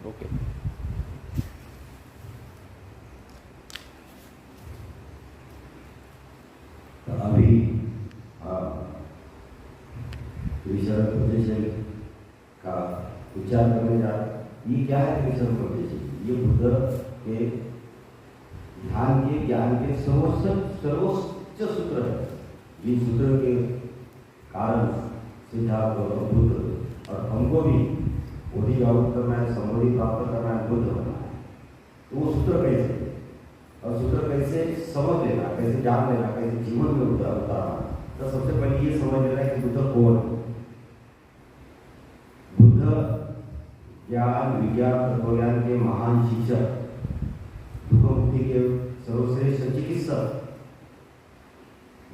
Okay. तो अभी ईश्वर उपदेश का उच्चार करने जा रहे हैं। ये क्या है ईश्वर उपदेश? ये बुद्ध के ध्यान के ज्ञान के सर्वोच्च सूत्र है। ये सूत्र के कारण सिद्धार्थ और बुद्ध और हमको भी बोधि जागरूक करना है, समाधि प्राप्त करना है, बुद्ध होना है। तो वो सूत्र कैसे, और सूत्र कैसे समझ लेना, कैसे जान लेना, कैसे जीवन में उतारना। तो सबसे पहले ये समझ लेना है कि बुद्ध कौन है। बुद्ध ज्ञान विज्ञान तत्वज्ञान के महान शिक्षक, दुख मुक्ति के सर्वश्रेष्ठ चिकित्सक,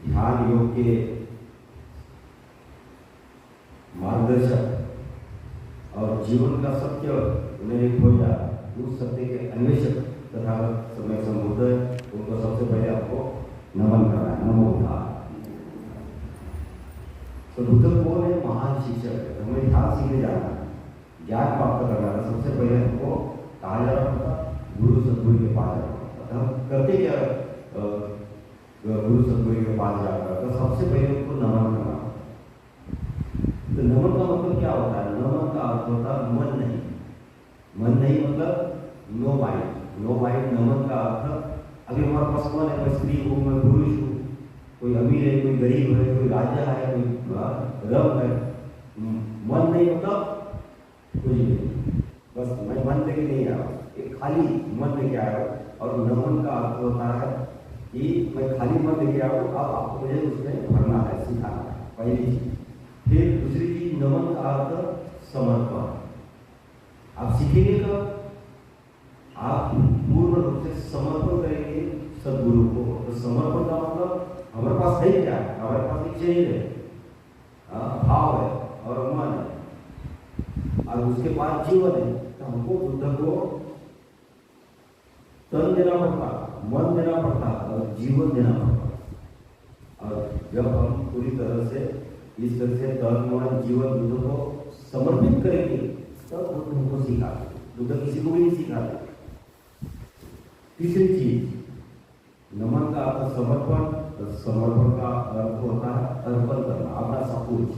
ध्यान योग के मार्गदर्शक और जीवन का सत्य उन्हें खोजा, उस सत्य के अन्वेषक तथा समय संबुद्ध, उनको सबसे पहले आपको नमन करना है। नमो बुद्धाय। तो बुद्ध कौन है? महान शिक्षक है। तो हमें ध्यान सीखने जाना है, ज्ञान प्राप्त करना है। सबसे पहले हमको कहा जा रहा था गुरु सदगुरु के पास जाना होता। तो हम करते क्या गुरु सदगुरु के पास जाकर? तो सबसे पहले उनको नमन करना। तो नमन का मतलब क्या होता है? नमन का अर्थ होता है मन नहीं। मन नहीं मतलब नो माइंड। नो माइंड नमन का अर्थ, अभी हमारे पास मन है, मैं स्त्री हूँ, मैं पुरुष हूँ, कोई अमीर है, कोई गरीब है, कोई राजा है, कोई रब है। मन नहीं मतलब कुछ नहीं, बस मैं मन लेके नहीं आया, एक खाली मन लेके आया। और नमन का अर्थ होता है कि मैं खाली मन लेके आया हूँ, अब आपको मुझे उसमें भरना है, सिखाना है, पहली चीज। फिर दूसरी चीज, नमन का अर्थ समर्पण। आप सीखेंगे कब? आप पूर्ण रूप से समर्पण करेंगे सदगुरु को। तो समर्पण का मतलब हमारे पास है क्या? हमारे पास एक शरीर है, भाव है और मन है, और उसके बाद जीवन है। तो हमको बुद्ध को तन देना पड़ता, मन देना पड़ता और जीवन देना पड़ता। और जब हम पूरी तरह से इस तरह से तन मन जीवन बुद्ध को समर्पित करेंगे, तब बुद्ध हमको सिखाते। बुद्ध किसी को भी नहीं सिखाते। तीसरी चीज, नमन का अर्थ समर्पण, तो समर्पण का अर्थ होता है अर्पण करना, अपना सब कुछ।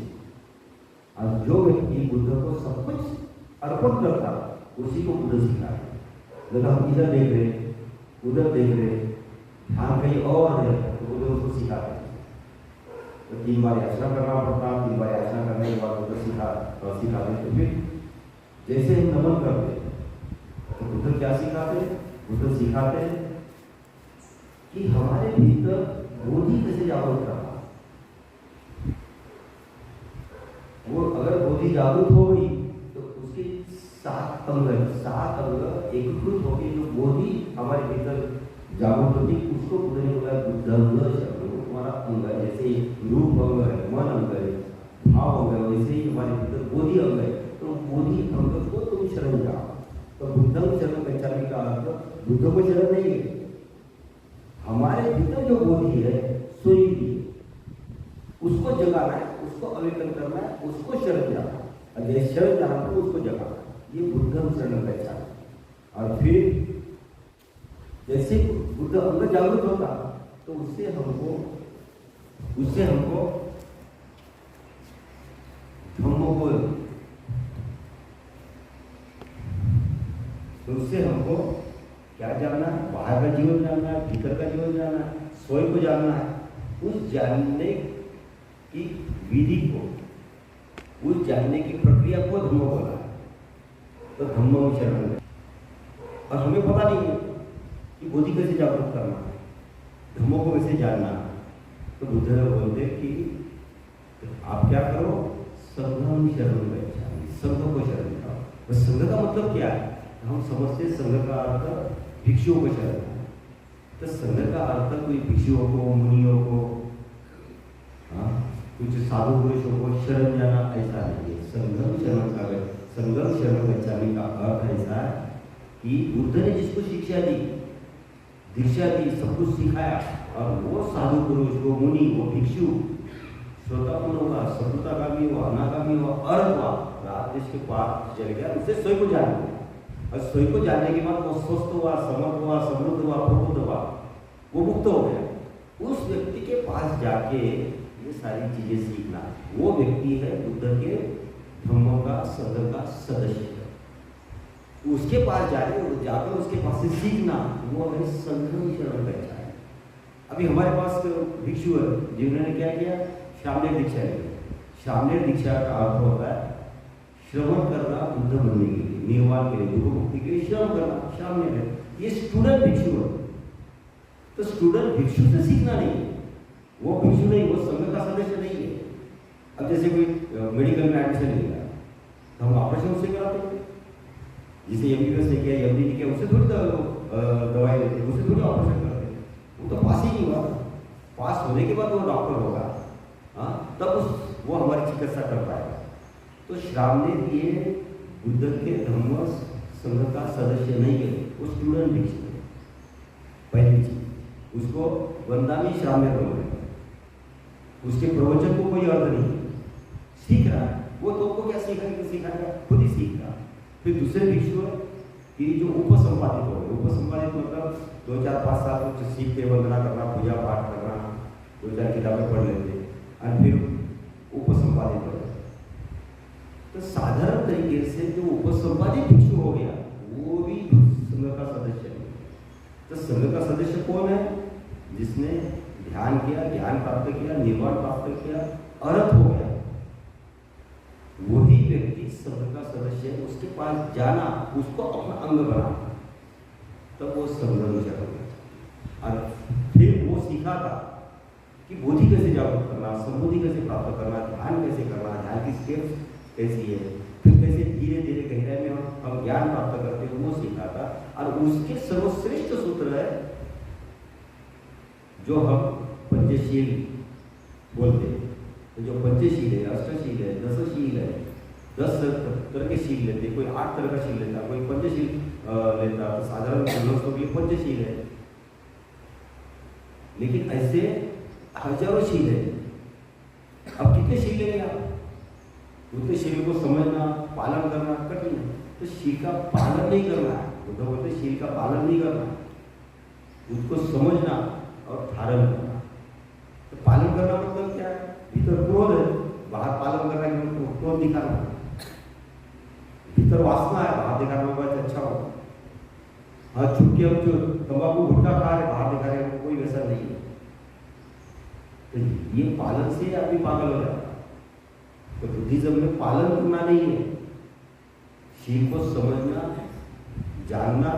और जो व्यक्ति बुद्ध को सब कुछ अर्पण करता, उसी को बुद्ध सिखाते। लेकिन हम इधर देख रहे, उधर देख रहे, ध्यान कहीं और है, तो बुद्ध उसको सिखाते। तो 3 बार याचना करना पड़ता, 3 बार याचना करने के बाद बुद्ध सिखाते। तो फिर जैसे हम नमन करते, तो बुद्ध क्या सिखाते? बुद्ध सिखाते कि हमारे भीतर बोधि कैसे जागरूक रहा। वो अगर बोधि जागरूक हो गई तो उसके 7 अंग एकीकृत होकर जो बोधि हमारे भीतर जागरूक होती, उसको बुद्ध ने बोला बुद्धंग शब्द। हमारा अंग है, जैसे रूप अंग है, मन अंग है, भाव अंग है, वैसे ही हमारे भीतर बोधि अंग है। तो बोधि अंग को तुम शरण जाओ। तो बुद्धंग शरण गच्छामि का अर्थ बुद्ध को शरण नहीं है, हमारे भीतर जो बोधि है सोई भी, उसको जगाना है, उसको अवेकन करना है, उसको शरण जाना है। और जैसे शरण जाना तो उसको जगाना, ये बुद्धंग शरण गच्छामि। और फिर जैसे बुद्ध अंग जागरूक होता, तो उससे हमको धम्मो को, तो उससे हमको क्या जानना है? बाहर का जीवन जानना है, भीतर का जीवन जानना है, स्वयं को जानना है। उस जानने की विधि को, उस जानने की प्रक्रिया को धम्मो बोला है। तो धम्मो शरण है। और हमें पता नहीं है कि बोधि कैसे जागरूक करना है, धम्मो को कैसे जानना है। तो बुद्ध बोलते कि आप क्या करो? संघम शरण गच्छामि, संघ को शरण जाओ। तो संघ का मतलब क्या है? हम समझते संघ का अर्थ भिक्षुओं को शरण है। तो संघ का अर्थ कोई भिक्षुओं को, मुनियों को, कुछ साधु पुरुषों को शरण जाना ऐसा नहीं है। संघम शरण गच्छामि का अर्थ ऐसा है कि बुद्ध ने जिसको शिक्षा दी, दीक्षा दी, सब कुछ सिखाया, और वो साधु पुरुष, वो मुनि, वो भिक्षु, श्रोतापन होगा, सतुतागामी हुआ, अनागामी हुआ, अर्थ हुआ, रात जिसके पार चल गया, उससे स्वयं को जान गया। और स्वयं को जानने के बाद वो स्वस्थ हुआ, समर्थ हुआ, समृद्ध हुआ, प्रबुद्ध हुआ, वो मुक्त हो गया। उस व्यक्ति के पास जाके ये सारी चीजें सीखना, वो व्यक्ति है बुद्ध के धम्मों का संघ का सदस्य। उसके पास जाकर उसके पास से सीखना, वो हमें संघ शरण बैठा है। अभी हमारे पास भिक्षु है जिन्होंने क्या किया, श्रामणेर दीक्षा ली। श्रामणेर दीक्षा का अर्थ होता है श्रवण करना बुद्ध बनने के लिए, निर्वाण के लिए, दुख मुक्ति के लिए श्रवण करना, श्रामणेर। ये स्टूडेंट भिक्षु है। तो स्टूडेंट भिक्षु से सीखना नहीं है, वो भिक्षु नहीं, वो संघ का सदस्य नहीं है। अब जैसे कोई मेडिकल में एडमिशन लेगा तो हम ऑपरेशन उससे कराते हैं, जिसे एमबीबीएस ने किया, एमडी ने किया, उससे थोड़ी दवाई लेते हैं, उससे थोड़ी ऑपरेशन करते हैं। वो तो पास ही नहीं हुआ, पास होने के बाद वो डॉक्टर होगा, हाँ, तब वो हमारी चिकित्सा कर पाएगा। तो श्रामणेर ये बुद्ध के धम्म संघ का सदस्य नहीं है, वो स्टूडेंट भिक्षु है। पहली चीज, उसको वंदामी श्रामणेर बोल रहे हैं, उसके प्रवचन को कोई अर्थ नहीं, सीख रहा है वो। तो को क्या सिखाएगा, खुद ही सीख रहा। फिर दूसरे भिक्षु है कि जो उपसंपादित हो गए। उपसंपादित मतलब 2-4-5 साल कुछ सीख के वंदना करना, पूजा पाठ करना, 2-4 किताबें पढ़ लेते और फिर उपसंपादित हो गए। तो साधारण तरीके से जो उपसंपादित भिक्षु हो गया वो भी संघ का सदस्य है। तो संघ का सदस्य कौन है, जिसने ध्यान किया, ज्ञान प्राप्त किया, निर्वाण प्राप्त किया, अरहत हो गया, वही व्यक्ति संघ का सदस्य है। उसके पास जाना, उसको अपना अंग बनाना, तब वो संघ हो गया। और फिर वो सीखा था कि बोधि कैसे जागरूक करना, संबोधि कैसे प्राप्त करना, ध्यान कैसे करना, ध्यान की स्टेप्स कैसी है, फिर कैसे धीरे धीरे गहराई में हम ज्ञान प्राप्त करते हैं, वो सीखा था। और उसके सर्वश्रेष्ठ सूत्र है जो हम पंचशील बोलते हैं। तो जो पंचशील है, अष्टशील है, दशशील है, 10 तरह के शील लेते, कोई 8 तरह का शील लेता, कोई पंचशील लेता। तो साधारण लोगों के लिए पंचशील है, लेकिन ऐसे हजारों शील है। अब कितने शील लेंगे आप, उतने शील को समझना, पालन करना कठिन है। तो शील का पालन नहीं करना है, तो बोलते शील का पालन नहीं करना, उसको समझना और धारण करना। तो पालन करना मतलब क्या है, भीतर क्रोध है, बाहर पालन करना है, मतलब क्रोध दिखाना। भीतर वासना है, बाहर दिखाना बहुत अच्छा हो। हाँ, छुप के हम जो तंबाकू गुटखा खा रहे, बाहर दिखा रहे, कोई वैसा नहीं है। तो ये पालन से आदमी पागल हो जाता है। तो बुद्धिज्म में पालन करना नहीं है, शील को समझना, जानना,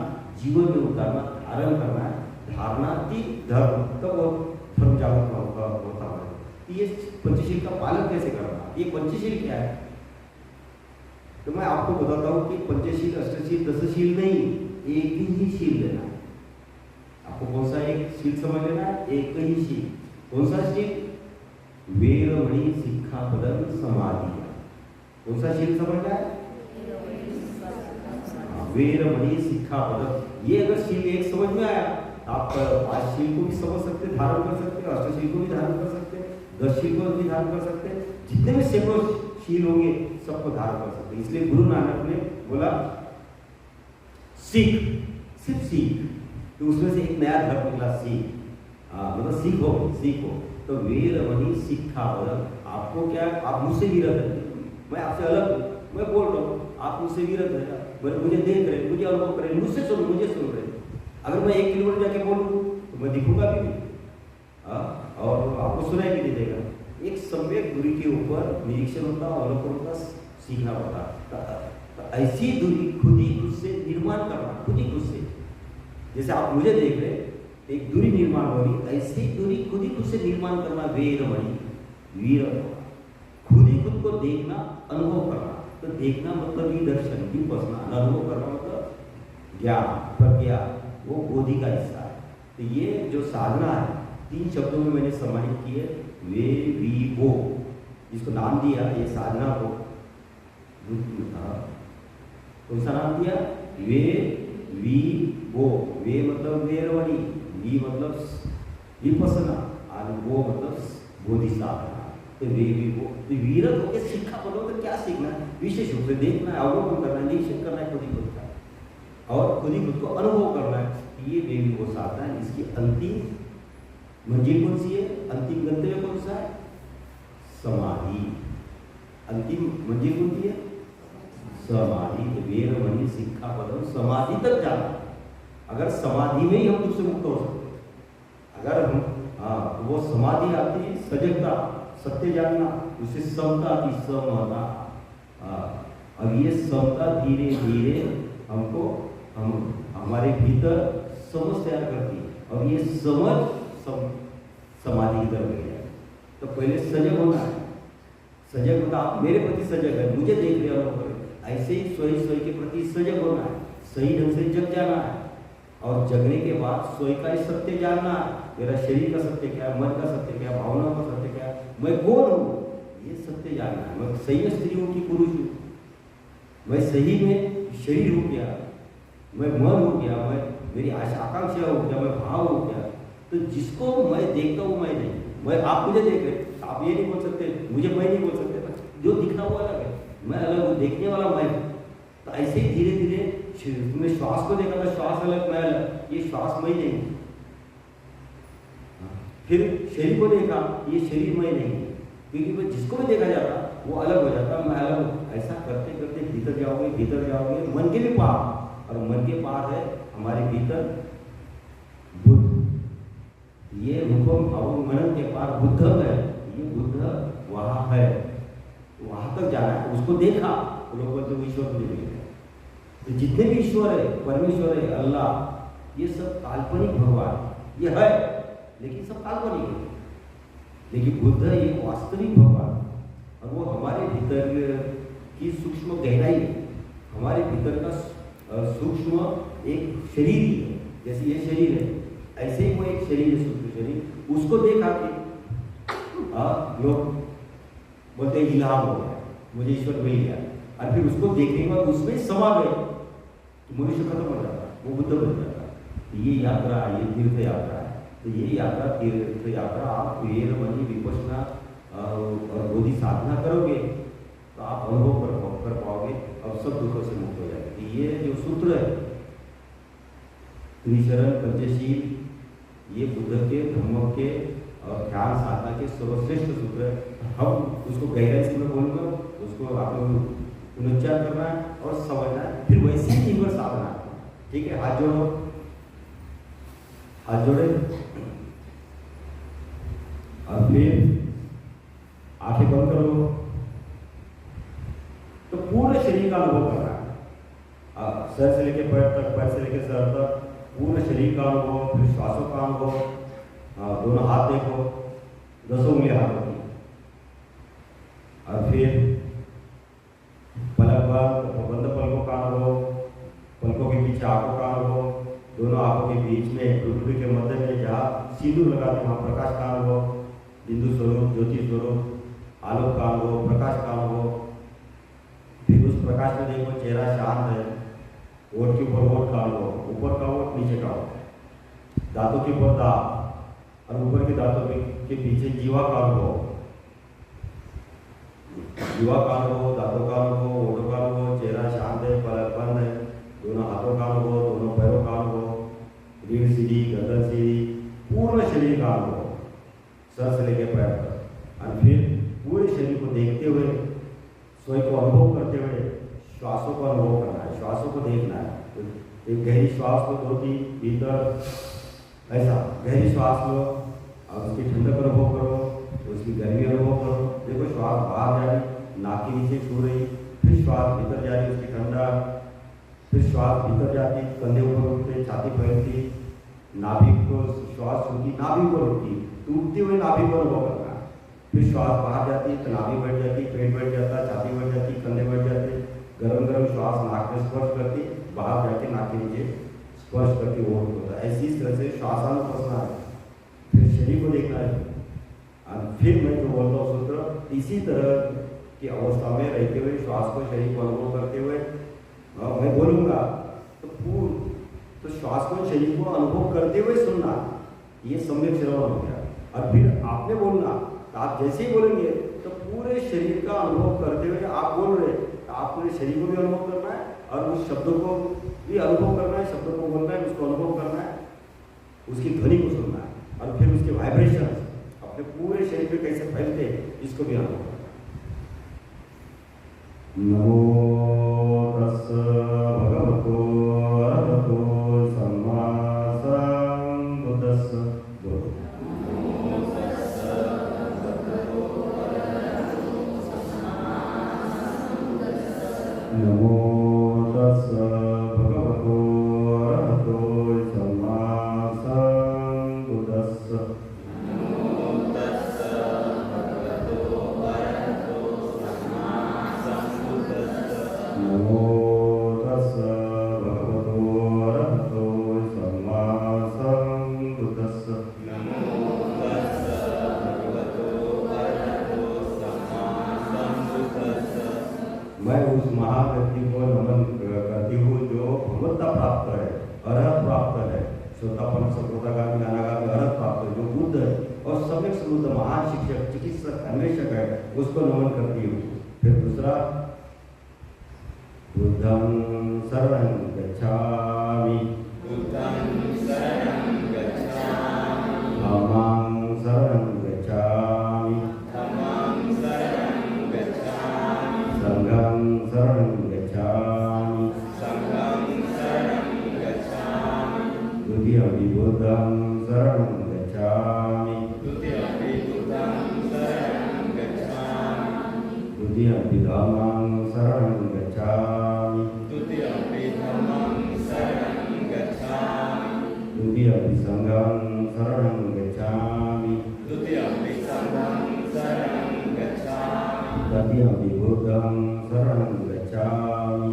जीवन में उतारना, धारण करना है। धारणा की धर्म, तब वो धर्म जागरूक होता है। ये पंचशील का पालन कैसे करना, ये पंचशील क्या है। तो मैं आपको बताता हूँ कि पंचशील, अष्टशील, दशशील नहीं, एक ही शील लेना है आपको। कौन सा एक शील समझ लेना है, एक ही शील। कौन सा शील, वेरमणि सिक्खापदम समाधि। कौन सा शील समझना है, वेरमणि सिक्खापदम। ये अगर शील एक समझ में आया, आप 5 शील को भी समझ सकते, धारण कर सकते, अष्टशील को भी धारण कर सकते, 10 शील को भी धारण कर सकते, जितने भी सैकड़ों शील होंगे सबको धारण कर सकते। इसलिए गुरु नानक ने बोला सीख, सिर्फ सीख। तो उसमें से एक नया धर्म निकला, सीख। मतलब सीखो। तो वेरमणि सिक्खापदम, आपको क्या, आप मुझसे विरत है, मैं आपसे अलग हूँ, मैं बोल रहा हूँ, आप मुझसे विरत है, मुझे देख रहे, मुझे अनुभव करें, मुझसे सुनो, मुझे सुन रहे। अगर मैं 1 किलोमीटर जाके बोलूँ तो मैं दिखूंगा भी नहीं, और आपको सुनाई भी नहीं देगा। एक सम्यक दूरी के ऊपर निरीक्षण होता, अवलोकन होता, सीखना होता। तो ऐसी दूरी खुद ही खुद से निर्माण करना, खुद ही खुद से। जैसे आप मुझे देख रहे, एक दूरी निर्माण हो रही, ऐसी दूरी खुद ही खुद से निर्माण करना, वेरमणि, वीर। खुद ही खुद को देखना, अनुभव करना। तो देखना मतलब ही दर्शन, विपස්සना, अनुभव करना मतलब ज्ञान, प्रज्ञा, वो बोधि का हिस्सा है। तो ये जो साधना है, 3 शब्दों में मैंने समाहित किए, वे वी वो, जिसको नाम दिया ये साधना को, कौन सा नाम दिया, वे वी वो। वे मतलब वेरमणि, वी मतलब विपස්සना, और वो मतलब बोधि साधना। तो वे वी वो, तो वीरत होकर शिक्षा पदों तो क्या सीखना है, विशेष रूप से देखना है, अवलोकन करना है, निरीक्षण करना है, खुद ही खुद का। और खुद ही खुद को अनुभव करना है। ये देवी वो साधना है। इसकी अंतिम मंजिल कौन सी है? अंतिम गंतव्य कौन सा है? समाधि। अंतिम मंजिल कौन सी है? समाधि। वेरमणि सिक्खापदम, समाधि तक जाना। अगर समाधि में ही हम दुख से मुक्त हो सकते, अगर हम वो समाधि आती है सजगता, सत्य जानना, उसे समता आती, समता। अब ये समता धीरे धीरे हमको हमारे भीतर समझ तैयार करती है। और ये समझ समाधि की तरफ ले जाए। तो पहले सजग होना है। सजग होता, आप मेरे प्रति सजग है, मुझे देख रहे हो, ऐसे ही स्वयं के प्रति सजग होना है। सही ढंग से जग जाना है। और जगने के बाद स्वयं का सत्य जानना है। मेरा शरीर का सत्य क्या है, मन का सत्य क्या है, भावनाओं का सत्य क्या है, मैं कौन हूँ, ये सत्य जानना है। मैं सही में स्त्री हूँ कि पुरुष हूँ, मैं सही में शरीर हूँ क्या, मैं मन हूँ क्या, मैं मेरी आशा आकांक्षा हो क्या, मैं भाव हूँ क्या। तो जिसको मैं देखता हूँ मैं नहीं, मैं आप मुझे देख रहे, आप ये नहीं बोल सकते, मुझे मैं नहीं बोल सकते, जो दिखना वो अलग है, मैं अलग हूँ, देखने वाला मैं। तो ऐसे ही धीरे धीरे तुमने श्वास को देखा था, श्वास अलग मैं अलग, ये श्वास मैं नहीं। फिर शरीर को देखा, ये शरीर मैं नहीं, क्योंकि मैं जिसको भी देखा जाता वो अलग हो जाता, मैं अलग हूँ। ऐसा करते करते भीतर जाओगे मन के भी पार, और मन के पार है हमारे भीतर बुद्ध। ये रूपम भाव मनन के पार बुद्ध है। ये बुद्ध वहाँ है, वहाँ तक जाना है। उसको देखा, लोग बोलते हैं ईश्वर को देखा। तो जितने भी ईश्वर है, परमेश्वर है, अल्लाह, ये सब काल्पनिक भगवान ये है, लेकिन सब काल्पनिक है। लेकिन बुद्ध एक वास्तविक भगवान, और वो हमारे भीतर की सूक्ष्म गहराई है, हमारे भीतर का सूक्ष्म एक शरीर ही है। जैसे ये शरीर है, ऐसे ही वो एक शरीर है, सूक्ष्म शरीर। उसको देखा कि लोग बोलते हैं इल्हाम हो गया, मुझे ईश्वर मिल गया, और फिर उसको देखने के बाद उसमें समा गए तो मनुष्य खत्म हो जाता, वो बुद्ध बन जाता। ये यात्रा, ये तीर्थ यात्रा है। तो ये यात्रा, तीर्थ यात्रा, आप वेरमणि विपश्यना और बोधि साधना करोगे तो आप अनुभव कर पाओगे, और सब दुखों से मुक्त हो जाएंगे। ये जो सूत्र है त्रिशरण पंचशील, ये बुद्ध के, धम्म के और ध्यान साधना के सर्वश्रेष्ठ सूत्र है। हम उसको गहराई से मैं बोलूँगा, उसको आप लोग पुनरुच्चार करना है और समझना है, फिर वैसे ही जीवन साधना। ठीक है, हाथ जोड़ो, हाथ जोड़े, और फिर आंखें बंद करो। तो पूरे शरीर का अनुभव करना है, सर से लेकर पैर तक, पैर से लेकर सर तक, पूरे शरीर का अनुभव, फिर श्वासों का अनुभव। दोनों हाथ देखो, 10 उंगलियां हाथों की, और फिर पलक बंद पलकों का अनुभव, पलकों के पीछे आंखों का अनुभव, दोनों आंखों के बीच में पृथ्वी के मध्य में जहाँ सिंदूर लगाते वहाँ प्रकाश का अनुभव, बिंदु स्वरूप, ज्योति स्वरूप, आलोक का अनुभव, प्रकाश का अनुभव। फिर उस प्रकाश में देखो चेहरा शांत है, ओठ के ऊपर ओठ का अनुभव, ऊपर का ओठ, नीचे का ओठ, दांतों के ऊपर दांत, और ऊपर के दांतों के पीछे जीवा का अनुभव, जीवा का अनुभव, दांतों का अनुभव, ओठों का अनुभव, चेहरा शांत है, पलक बंद है, दोनों हाथों का अनुभव, दोनों पैरों का अनुभव, रीढ़ सीधी, गर्दन सीधी, पूर्ण शरीर का अनुभव, सर से लेकर पैर तक। और फिर पूरे शरीर को देखते हुए, स्वयं को अनुभव करते हुए श्वासों को अनुभव करना है, श्वासों को देखना है। एक गहरी श्वास को 2-3 भीतर, ऐसा गहरी श्वास लो, और उसकी ठंडक अनुभव करो, उसकी गर्मी अनुभव करो। देखो श्वास बाहर जा रही, नाक के नीचे छू रही, फिर श्वास भीतर जा रही, उसकी ठंडा, फिर श्वास भीतर जाती, कंधे ऊपर उठते, छाती फैलती, नाभि को श्वास छूती, नाभि को रुकती, टूटते हुए नाभि को अनुभव करना। फिर श्वास बाहर जाती तो नाभि बढ़ जाती, पेट बढ़ जाता, छाती बढ़ जाती, कंधे बढ़ जाते, गरम गरम श्वास नाक में स्पर्श करती, बाहर जाके नाक के नीचे स्पर्श करके वो होता है। ऐसी तरह से श्वासानुपसना है। फिर शरीर को देखना है, और फिर मैं जो बोलता हूँ सूत्र, इसी तरह की अवस्था में रहते हुए श्वास को, शरीर को अनुभव करते हुए मैं बोलूँगा तो श्वास को, शरीर को अनुभव करते हुए सुनना, ये सम्यक श्रवण हो गया। और फिर आपने बोलना, तो आप जैसे ही बोलेंगे तो पूरे शरीर का अनुभव करते हुए आप बोल रहे, तो आप पूरे शरीर को भी अनुभव करना है और उस शब्दों को भी अनुभव करना है, शब्दों को बोलना है, उसको अनुभव करना है, उसकी ध्वनि को सुनना है और फिर उसके वाइब्रेशन अपने पूरे शरीर पे कैसे फैलते हैं इसको भी अनुभव करना है। नमो तस् भगवतो अरहतो सम्मा सम्बुद्धस्स। नमो तस् भगवतो अरहतो सम्मा सम्बुद्धस्स। नमो तस् भगवतो अरहतो सम्मा सम्बुद्धस्स। मैं उस महान व्यक्ति को नमन करती हूँ जो भगवत्ता प्राप्त है, अरहत प्राप्त है, श्रोतापन सकृतागामी अनागामी अरहत प्राप्त है, जो बुद्ध है और सम्यक समृद्ध महान शिक्षक, चिकित्सक, अन्वेषक है, उसको नमन करती हूँ। फिर दूसरा, बुद्धं शरणं गच्छामि, धम्मं शरणं गच्छामि, संघं शरणं गच्छामि, द्वितीयं बुद्धं शरणं गच्छामि, द्वितीयं धम्मं शरणं गच्छामि, द्वितीयं संघं शरणं गच्छामि, तृतीयं बुद्धं शरणं गच्छामि,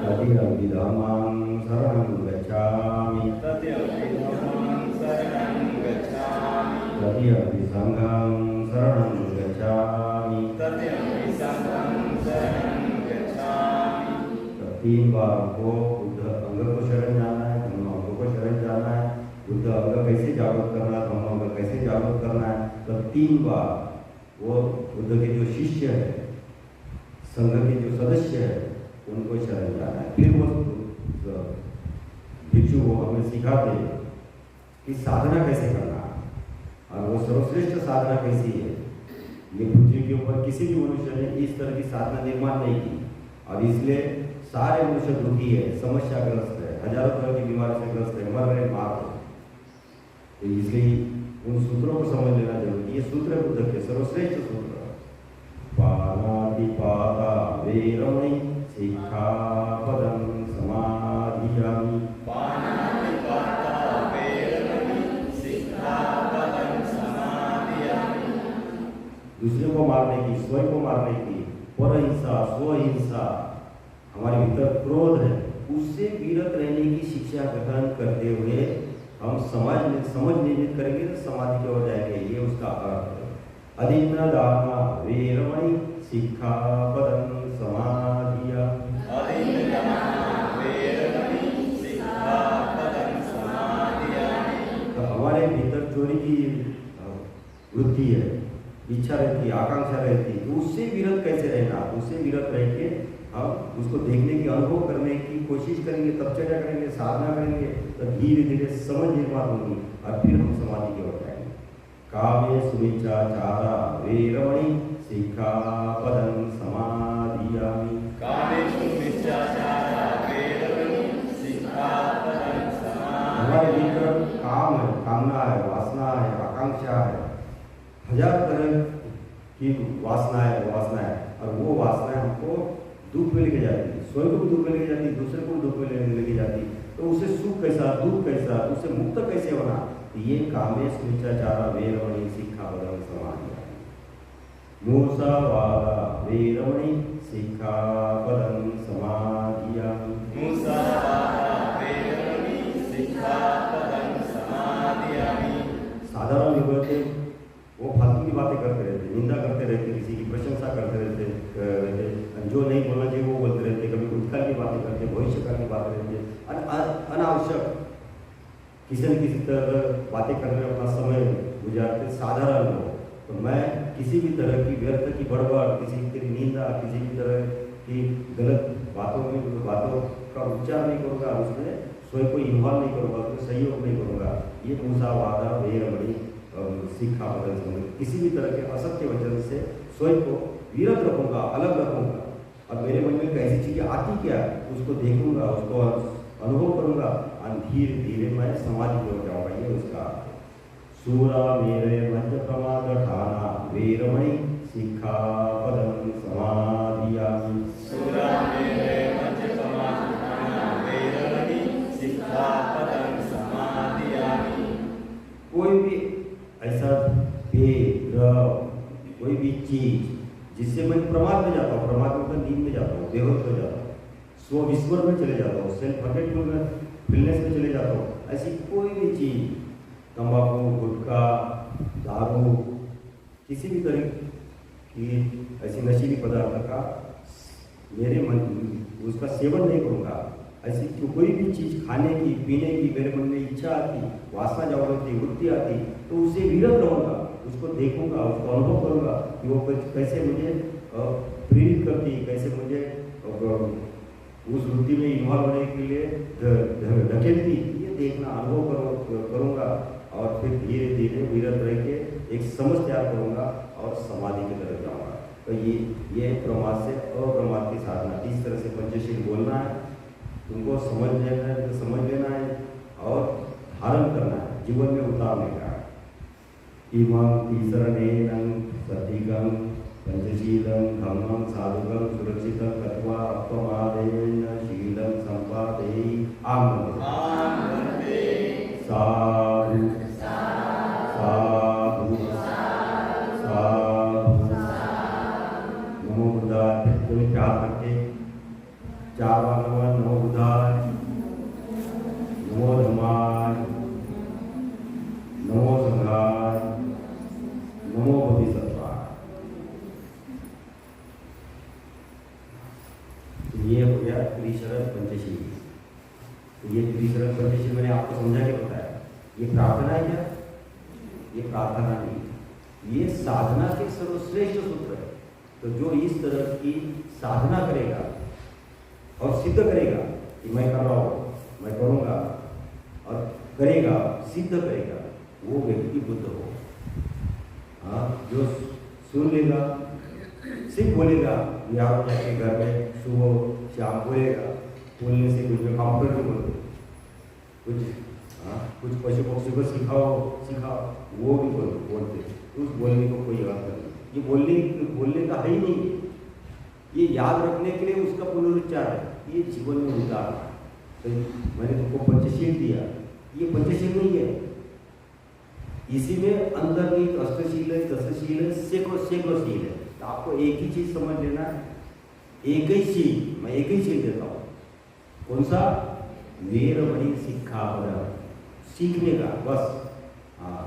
तृतीयं धम्मं शरणं गच्छामि, तृतीयं संघं शरणं गच्छामि। तीन बार हमको बुद्ध अंग को शरण जाना है, धम्म अंग को शरण जाना है, बुद्ध अंग कैसे जागृत करना है, धम्म अंग कैसे जागृत करना है। तो तीन बार वो बुद्ध के जो शिष्य है, संघ के जो सदस्य है, उनको शरण जाना है। फिर वो भिक्षु वो हमें सिखाते हैं कि साधना कैसे करना है और वो सर्वश्रेष्ठ साधना कैसी है। ये पृथ्वी के ऊपर किसी भी मनुष्य ने इस तरह की साधना निर्माण नहीं की और इसलिए सारे मनुष्य दुखी है, समस्याग्रस्त है, हजारों तरह की बीमारी से ग्रस्त है, मर रहे, मार रहे। तो इसलिए उन सूत्रों को समझ लेना जरूरी है। ये सूत्र है बुद्ध के सर्वश्रेष्ठ सूत्र। पाणातिपाता वेरमणि सिक्खापदं समाधियामि। दूसरे को मारने की, स्वयं को मारने की, परहिंसा, स्वहिंसा, हमारे भीतर क्रोध है, उससे विरत रहने की शिक्षा ग्रहण करते हुए हम समझ निर्मित करेंगे तो समाधि की ओर जाएंगे। ये उसका अर्थ है। अधिन्नदाना वेरमणि सिक्खापदं समाधिया। तो हमारे भीतर चोरी की वृत्ति है, इच्छा रहती है, आकांक्षा रहती है, तो उससे विरत कैसे रहना, उससे विरत रह के हम उसको देखने की, अनुभव करने की कोशिश करेंगे, तपचर्या करेंगे, साधना करेंगे, तो धीरे धीरे समझ निर्माण होगी और फिर हम समाधि की ओर जाएंगे। काव्य सुविचाचारा वेरमणि सिक्खापदं समाधियामि। हमारे भीतर काम है, कामना है, वासना है, आकांक्षा है, हजार तरह की वासना है और वो वासना हमको दुख में लेके जाती है, स्वयं को भी दुख में लेके जाती है, दूसरे को भी दुख में लेके जाती है। तो उसे सुख कैसा, दुख कैसा, उससे मुक्त कैसे होना, तो ये कामे सुविचाचारा वेरमणि सिक्खापदं समाधियामि। मूसावादा वेरमणि सिक्खापदं समाधियामि। साधारण लोग रहते वो फालतू की बातें करते रहते, निंदा करते रहते, किसी की प्रशंसा करते रहते, जो नहीं बोलना चाहिए वो बोलते रहते, कभी भूतकाल की बातें करते, भविष्यकाल की बातें रहते, अनावश्यक किसी न किसी तरह बातें करने में अपना समय गुजारते साधारण लोग। तो मैं किसी भी तरह की व्यर्थ की बड़बड़, किसी की निंदा, किसी भी तरह की गलत बातों का उच्चार नहीं करूँगा, उसमें स्वयं को इन्वॉल्व नहीं करूँगा, उसमें सहयोग नहीं करूँगा। ये मूसा वादा वेरमणि शिक्षा बदल, किसी भी तरह के असत्य वचन से स्वयं को विरत रखूँगा, अलग रखूँगा। अब मेरे मन में कैसी चीज़ें आती क्या उसको देखूँगा, उसको अनुभव करूँगा और धीरे धीरे मैं समाधि की ओर जाऊँगा। ये उसका सूरा मेरे मध्य प्रमाद ठाना वीरमणि शिक्षा पदम समाधियामि। सूरा मेरे मध्य प्रमाद ठाना वीरमणि शिक्षा पदम समाधियामि। कोई भी ऐसा कोई भी चीज जिससे मैं प्रमाद में जाता हूँ, प्रमाद में नींद में जाता हूँ, बेहोश हो जाता हूँ, स्व विस्मरण में चले जाता हूँ, सेल्फ फॉरगेटफुलनेस में चले जाता हूँ, ऐसी कोई भी चीज, तंबाकू, गुटखा, दारू, किसी भी तरह की ऐसी नशीली पदार्थ का मेरे मन उसका सेवन नहीं करूँगा। ऐसी कोई भी चीज़ खाने की, पीने की मेरे मन में इच्छा आती, वासना जागृत होती, वृत्ति आती, तो उसे विरत रहूँगा, उसको देखूँगा, उसको अनुभव करूँगा कि वो कैसे मुझे प्रेरित करती, कैसे मुझे उस वृत्ति में इन्वॉल्व होने के लिए ढकेलती, ये देखना, अनुभव करूँगा और फिर धीरे धीरे विरत रह के एक समझ तैयार करूँगा और समाधि की तरफ जाऊँगा। तो ये प्रमाद से अप्रमाद की साधना, इस तरह से पंचशील बोलना है, तुमको समझ लेना है और धारण करना है, जीवन में उतारने का। इमं तीसरणेन सतिगं पंचशीलं धम्मं साधुगं सुरक्षितं कृत्वा अप्रमादेन शीलं सम्पादयेत्। आमन्ते साधु साधु साधु। नमो बुद्धाय। तुम क्या करते 4 बार नमो बुद्धाय, नमो धम्माय, नमो संघाय, नमो बोधिसत्वाय। ये हो गया त्रिशरण पंचशील। ये त्रिशरण पंचशील मैंने आपको समझा के बताया। ये प्रार्थना है क्या? ये प्रार्थना नहीं, ये साधना के सर्वश्रेष्ठ सूत्र है। तो जो इस तरह की साधना करेगा और सिद्ध करेगा कि मैं कर रहा हूँ, मैं करूँगा और करेगा, सिद्ध करेगा, वो व्यक्ति बुद्ध हो। हाँ, जो सुन लेगा, सिर्फ बोलेगा, यार जाके घर में सुबह शाम बोलेगा, बोलने से कुछ में कंफर्टेबल, कुछ पशु पक्षी को सिखाओ, वो भी बोलते, उस बोलने को कोई अर्थ नहीं। ये बोलने का है ही नहीं, ये याद रखने के लिए उसका पुनरुच्चार है, ये जीवन में उतारना। तो मैंने तुमको पंचशील दिया, ये पंचशील नहीं है, इसी में अंतर्निहित अष्टशील है, दशशील है, सैकड़ों शील है। तो आपको एक ही चीज समझ लेना है, एक ही शील, मैं एक ही शील देता हूँ। कौन सा? वीरमणि शिक्षा पदम, सीखने का, बस। हाँ,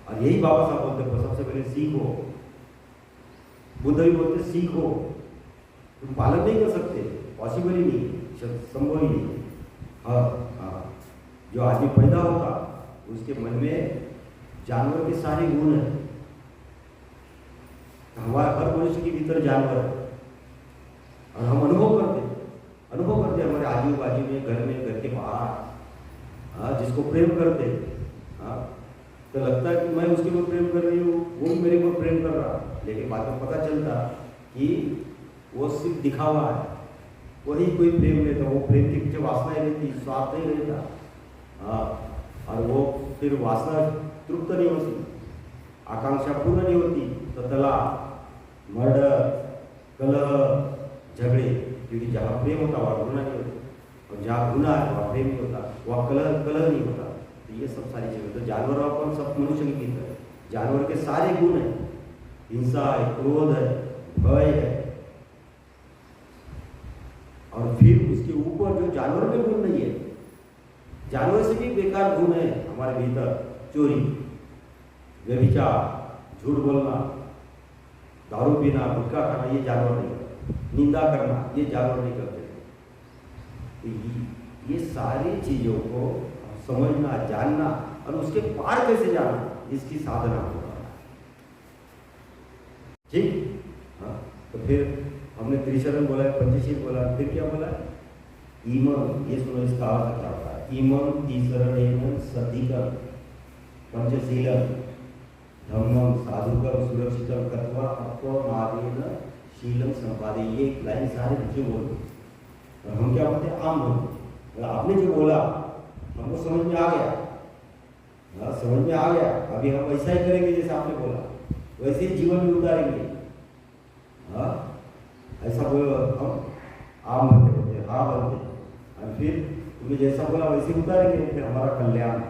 और यही बाबा साहब बोलते, सबसे पहले सीखो। बुद्ध भी बोलते सीखो, तुम पालन नहीं कर सकते, पॉसिबल ही नहीं, संभव ही नहीं। हाँ, जो आदमी पैदा होता उसके मन में जानवर के सारे गुण हैं। हमारा हर मनुष्य के भीतर जानवर है और हम अनुभव करते हमारे आजू बाजू में, घर में, घर के बाहर। हाँ, जिसको प्रेम करते, हाँ, तो लगता है कि मैं उसके ऊपर प्रेम कर रही हूँ, वो भी मेरे ऊपर प्रेम कर रहा, लेकिन बाद में पता चलता कि वो सिर्फ दिखावा है, वही कोई प्रेम रहता, वो प्रेम के पीछे वासनाएं रहती, स्वार्थ नहीं रहता। हाँ, और वो फिर वासना तृप्त नहीं होती, आकांक्षा पूर्ण नहीं होती, तो तलाक, मर्डर, कलह, झगड़े। क्योंकि जहाँ प्रेम होता वहाँ गुना नहीं होता, और जहाँ गुना है वहाँ प्रेम नहीं होता, वहाँ कलह नहीं होता। तो ये सब सारी चीज़ें, तो जानवर अपन सब मनुष्य के भीतर है, जानवर के सारे गुण हैं, हिंसा है, क्रोध है, भय है, और फिर उसके ऊपर जो जानवर में गुण नहीं है, जानवर से भी बेकार गुण है हमारे भीतर, चोरी, व्यभिचार, झूठ बोलना, दारू पीना, गुटखा खाना, ये जानवर नहीं करते, निंदा करना, ये जानवर नहीं करते। तो ये सारी चीजों को समझना, जानना और उसके पार कैसे जाना, इसकी साधना होगा। ठीक। हाँ, तो फिर हमने त्रिशरण बोला है, पंचशील बोला, फिर क्या बोला? इमम, ये सुनो इसका अर्थ क्या होता है? इमम तीसरण सधिकम पंचशीलम धम्मम साधुकम सुरक्षितम कत्वा अपमादेन शीलम संपादे। ये लाइन सारे बच्चे बोलो और हम क्या बोलते हैं? आम बोलो। आपने जो बोला हमको समझ में आ गया, हाँ समझ में आ गया। अभी हम वैसा ही करेंगे जैसे आपने बोला, वैसे ही जीवन में उतारेंगे। हाँ ऐसा बोलो, हम आम बनते हैं, हाँ बनते हैं, और फिर तुम्हें जैसा बोला वैसे ही उतारेंगे, फिर हमारा कल्याण।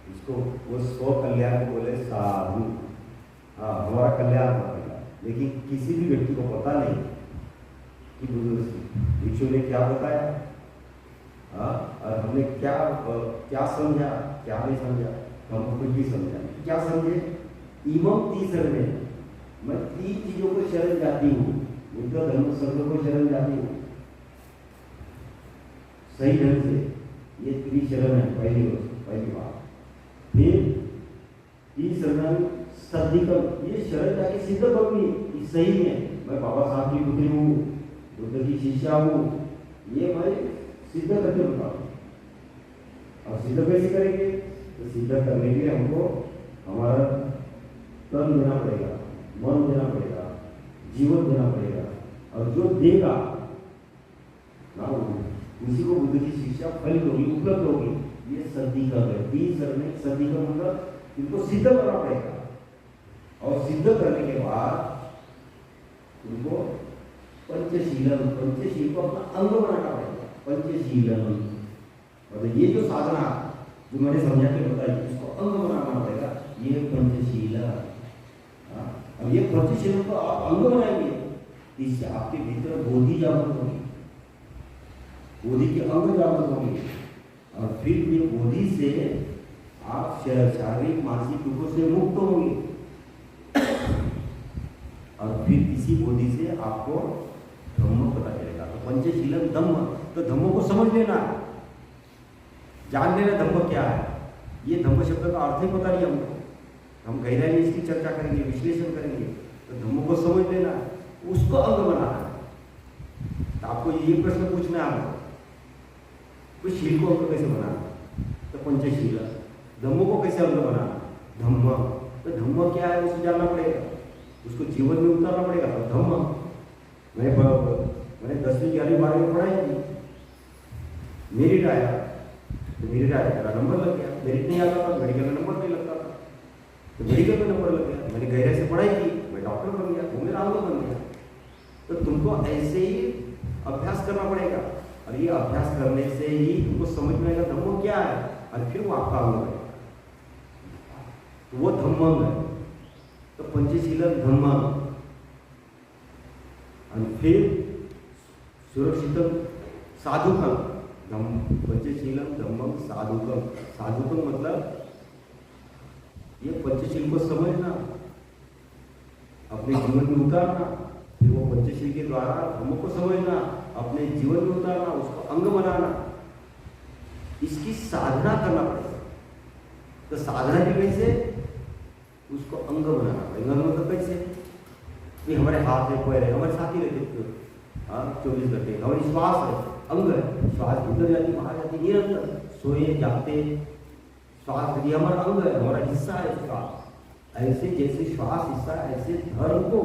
इसको वो स्व कल्याण को बोले साधु। हाँ हमारा कल्याण होगा। लेकिन किसी भी व्यक्ति को पता नहीं कि भिक्षु ने क्या बताया, हाँ, और हमने क्या समझा, क्या नहीं समझा, हम कुछ भी समझा। क्या समझे? इमम तीसर में मैं 3 चीजों को शरण जाती हूँ, उनका धर्म सर्व को शरण जाती हूँ सही ढंग से। ये त्रिशरण है, पहली बात। फिर तीसरण सधिकम, ये शरण जाके सिद्ध करूंगी सही में मैं बाबा साहब की पुत्री हूँ, बुद्ध की शिष्या हूँ, ये मैं सिद्ध करके बताऊँ। और सिद्ध कैसे करेंगे? तो सिद्ध करने के लिए हमको हमारा तन देना पड़ेगा, मन देना पड़ेगा, जीवन देना पड़ेगा, और जो देगा ना उसी को बुद्ध की शिक्षा फलित होगी, उपलब्ध होगी। ये सधिकम है। 30 में सधिकम मतलब इनको सिद्ध करना पड़ेगा, और सिद्ध करने के बाद उनको पंचशीलम, पंचशील को अपना अंग बनाना पड़ेगा। पंचशीलम मतलब ये जो साधना जो मैंने समझा के बताई, इसको अंग बनाना पड़ेगा, ये पंचशील। अब ये पंचशील को आप अंग बनाएंगे, इससे आपके भीतर बोधि जागृत होगी, बोधि के अंग जागृत होंगे, और फिर ये बोधि से आप शारीरिक मानसिक दुखों से मुक्त होंगे, और फिर इसी बोधि से आपको धम्म पता चलेगा। तो पंचशीलम धम्म, तो धम्मों को समझ लेना, जान लेना धम्म क्या है। ये धम्म शब्द का अर्थ ही पता नहीं हमको, हम गहराई में इसकी चर्चा करेंगे, विश्लेषण करेंगे। तो धम्मों को समझ लेना, उसको अंग बनाना है। तो आपको ये प्रश्न पूछना है हमको, कुछ शील को अंग कैसे बनाना? तो पंचशील। धम्मों को कैसे अंग बनाना? धम्म। तो धम्म क्या है उसे जानना पड़ेगा, उसको जीवन में उतारना पड़ेगा। तो धम्म मैंने 10वीं 11वीं 12वीं पढ़ाई थी, मेरिट आया तो मेरिट आया, मेरा नंबर लग गया। मेरिट नहीं आता था, मेडिकल में नंबर नहीं लगता था, तो मेडिकल में नंबर लग गया। मैंने गहराई से पढ़ाई की, मैं डॉक्टर बन गया, वो मेरा अंग बन गया। तो तुमको ऐसे ही अभ्यास करना पड़ेगा, और ये अभ्यास करने से ही तुमको समझ में आएगा धम्म क्या है, और फिर वो आपका अंग बनेगा, तो वो धम्म है। तो पंचशीलम धम्म, और फिर सुरक्षितम साधुकम। पंचशीलम धम्मम साधुकम। साधुकम मतलब ये पंचशील को समझना, अपने जीवन में उतारना, फिर वो पंचशील के द्वारा धम्म को समझना, अपने जीवन में उतारना, उसको अंग बनाना, इसकी साधना करना पड़ेगा। तो साधना भी कैसे? उसको अंग बनाना पड़ेगा। मतलब कैसे? ये हमारे हाथ है, पैर है, हमारे साथ ही रहते 24 घंटे। हमारी श्वास है, अंग है, श्वास भीतर जाती बाहर जाती निरंतर, सोए जागते श्वास, ये हमारा अंग है, हमारा हिस्सा है श्वास। ऐसे जैसे श्वास हिस्सा, ऐसे धर्म को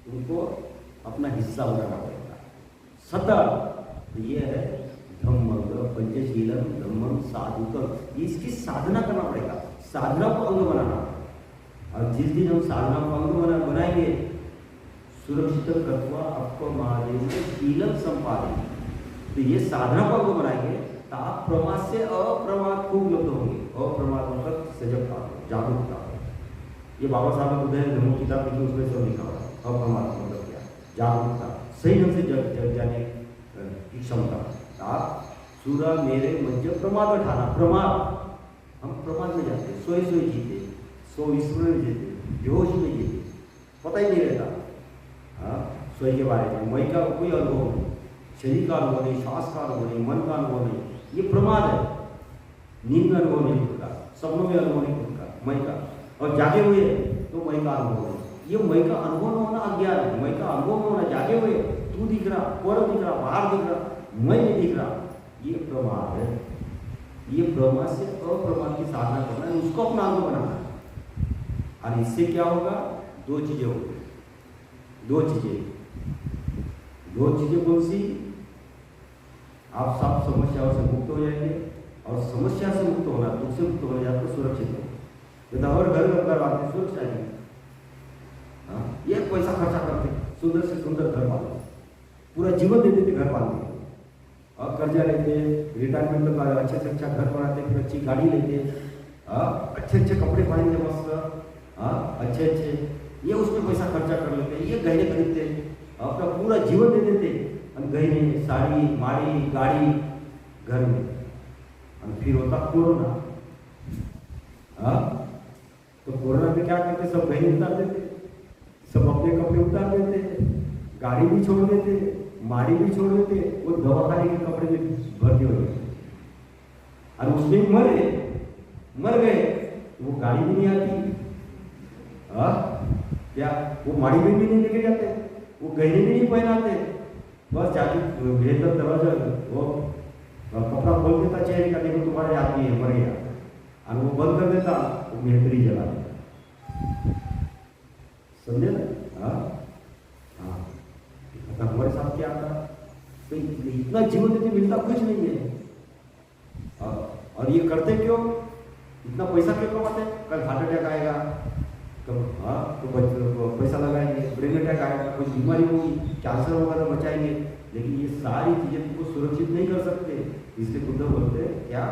उनको अपना हिस्सा बनाना पड़ेगा सतत। ये है धम्म, पंचशीलम धम्मम साधुकम। इसकी साधना करना पड़ेगा, साधना को अंग बनाना। और जिस दिन हम साधना को अंग बनाएंगे, सुरक्षित कर्तव्य अपमादेन शीलम संपादन, तो ये साधना को अंग बनाएंगे तो आप प्रमाद से अप्रमाद को उपलब्ध होंगे। अप्रमाद मतलब सजगता, जागरूकता। ये बाबा साहब का बुद्ध धर्म किताब लिखी, उसमें सब लिखा हुआ है। अप्रमाद मतलब क्या? जागरूकता, सही ढंग से जग जाने की क्षमता। आप सूरा मेरे मध्य प्रमाद उठाना। प्रमाद, हम प्रमाद में जाते हैं, सोए सोए जीते, सो विस्मरण में जीते, बेहोश में जीते, पता ही नहीं रहता सोए के बारे में। मई का कोई अनुभव नहीं, शरीर का अनुभव नहीं, श्वास का अनुभव नहीं, मन का अनुभव नहीं, ये प्रमाद है। नींद में अनुभव नहीं होता, सपनों में अनुभव नहीं होता मई का, और जागे हुए तो मई का अनुभव नहीं। ये मैं का अनुभव में होना अज्ञान है, मैं का अनुभव में होना जागे हुए, तू दिख रहा, पर दिख रहा, बाहर दिख रहा, मैं नहीं दिख रहा, ये प्रमाद है। ये ब्रह्मा से अप्रमाद की साधना करना है, उसको अपना अंग बनाना है। और इससे क्या होगा? दो चीजें होंगी, दो चीजें कौन सी? आप सब समस्याओं से मुक्त हो जाएंगे, और समस्या से मुक्त होना, दुख से मुक्त होना जाकर सुरक्षित हो। तो हर घर में करवाते सुरक्षा है, ये पैसा खर्चा करते, सुंदर से सुंदर घर पालते, पूरा जीवन दे देते घर पालते, और कर्जा लेते, रिटायरमेंट में अच्छे से अच्छा घर बनाते, फिर अच्छी गाड़ी लेते, अच्छे अच्छे कपड़े पहनते मस्त, अच्छे ये उसमें पैसा खर्चा कर लेते, ये गहने खरीदते, अपना पूरा जीवन दे देते, और गहने, साड़ी, माड़ी, गाड़ी घर में। और फिर होता कोरोना, तो कोरोना में क्या करते? सब गहने उतार देते, सब अपने कपड़े उतार देते, गाड़ी भी छोड़ देते, माड़ी भी छोड़ देते, वो दवाखाने के कपड़े में भर्ती हो गए, और उसमें मर गए, वो गाड़ी भी नहीं आती, क्या वो माड़ी में भी नहीं लेके जाते, वो गहने भी नहीं पहनाते, बस जाके बेहतर दरवाजा वो कपड़ा खोल देता चेहरे का, देखो तुम्हारे आदमी है, मर गया, और वो बंद कर देता, वो मेहतरी जला देता। समझे ना? हमारे साथ क्या आता? तो इतना जीवन देते मिलता कुछ नहीं है। और ये करते क्यों? इतना पैसा क्यों कमाते? कल हार्ट अटैक आएगा, तो पैसा लगाएंगे, ब्रेन अटैक आएगा, कोई बीमारी होगी, कैंसर होगा तो बचाएंगे, लेकिन ये सारी चीजें तुमको सुरक्षित नहीं कर सकते। इसलिए बुद्ध बोलते हैं क्या?